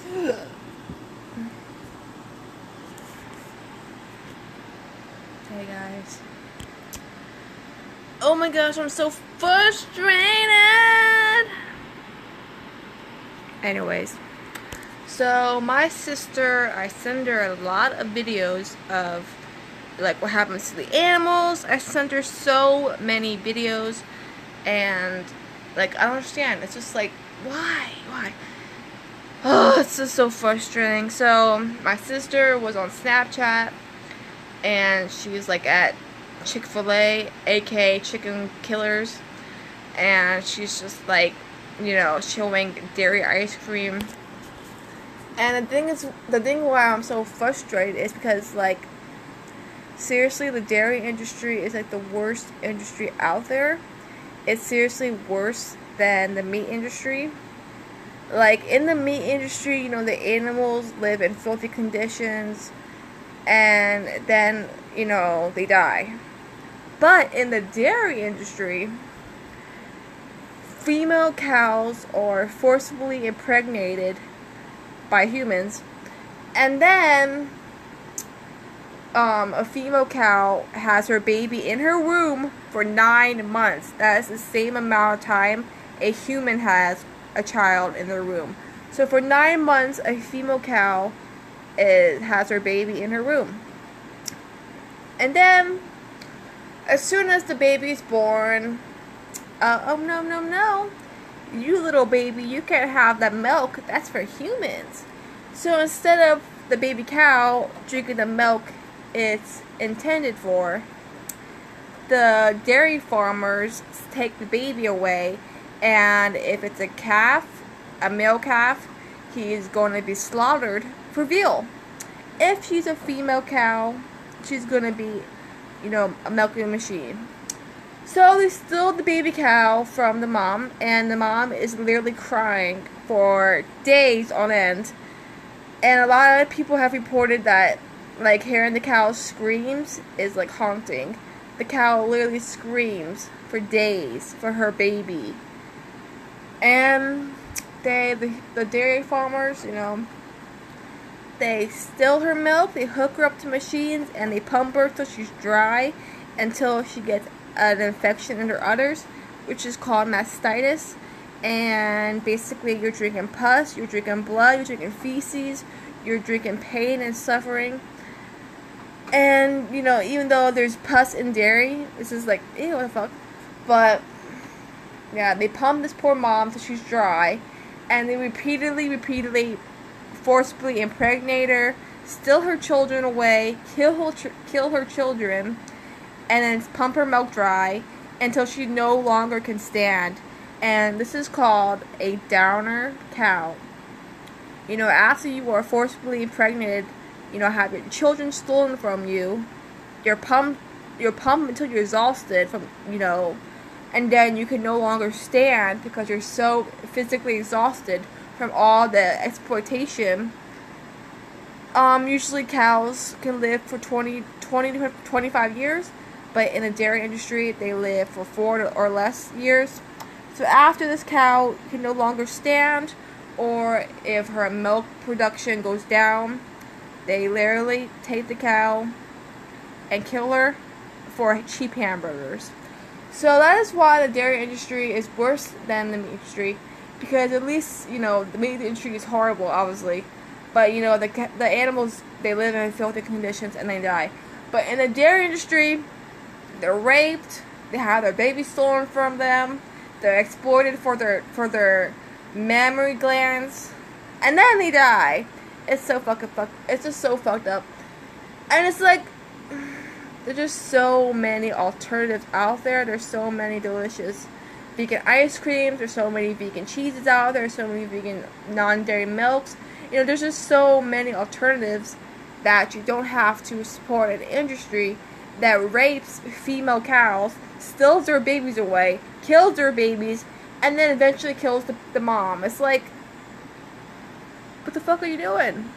Hey guys. Oh my gosh, I'm so frustrated! Anyways, so my sister, I send her a lot of videos of like what happens to the animals. I sent her so many videos, and like I don't understand. It's just like, why? Oh, it's just so frustrating. So my sister was on Snapchat, and she was like at Chick-fil-A, aka Chicken Killers, and she's just like, showing dairy ice cream. And the thing why I'm so frustrated is because, like, seriously, the dairy industry is like the worst industry out there. It's seriously worse than the meat industry. Like, in the meat industry, the animals live in filthy conditions, and then, they die. But in the dairy industry, female cows are forcibly impregnated by humans, and then a female cow has her baby in her womb for 9 months. That is the same amount of time a human has a child in their womb. So for 9 months, a female cow has her baby in her womb. And then, as soon as the baby's born, oh no, you little baby, you can't have that milk, that's for humans. So instead of the baby cow drinking the milk it's intended for, the dairy farmers take the baby away, and if it's a calf, a male calf, he's going to be slaughtered for veal. If she's a female cow, she's going to be, a milking machine. So they steal the baby cow from the mom, and the mom is literally crying for days on end. And a lot of people have reported that, like, hearing the cow's screams is like haunting. The cow literally screams for days for her baby. And the dairy farmers, they steal her milk, they hook her up to machines, and they pump her till she's dry, until she gets an infection in her udders, which is called mastitis. And basically, you're drinking pus, you're drinking blood, you're drinking feces, you're drinking pain and suffering. And, even though there's pus in dairy, this is like, ew, what the fuck? But, yeah, they pump this poor mom till she's dry, and they repeatedly, forcibly impregnate her, steal her children away, kill her children, and then pump her milk dry until she no longer can stand. And this is called a downer cow. After you are forcibly impregnated, have your children stolen from you, you're pumped until you're exhausted from, and then you can no longer stand because you're so physically exhausted from all the exploitation. Usually cows can live for 20 to 25 years, but in the dairy industry, they live for 4 or less years. So after this cow can no longer stand, or if her milk production goes down, they literally take the cow and kill her for cheap hamburgers. So that is why the dairy industry is worse than the meat industry, because at least, the meat industry is horrible, obviously, but, the animals, they live in filthy conditions and they die. But in the dairy industry, they're raped, they have their babies stolen from them, they're exploited for their mammary glands, and then they die. It's just so fucked up. And it's like, there's just so many alternatives out there. There's so many delicious vegan ice creams, there's so many vegan cheeses out there, there's so many vegan non-dairy milks. There's just so many alternatives that you don't have to support an industry that rapes female cows, steals their babies away, kills their babies, and then eventually kills the mom. It's like, what the fuck are you doing?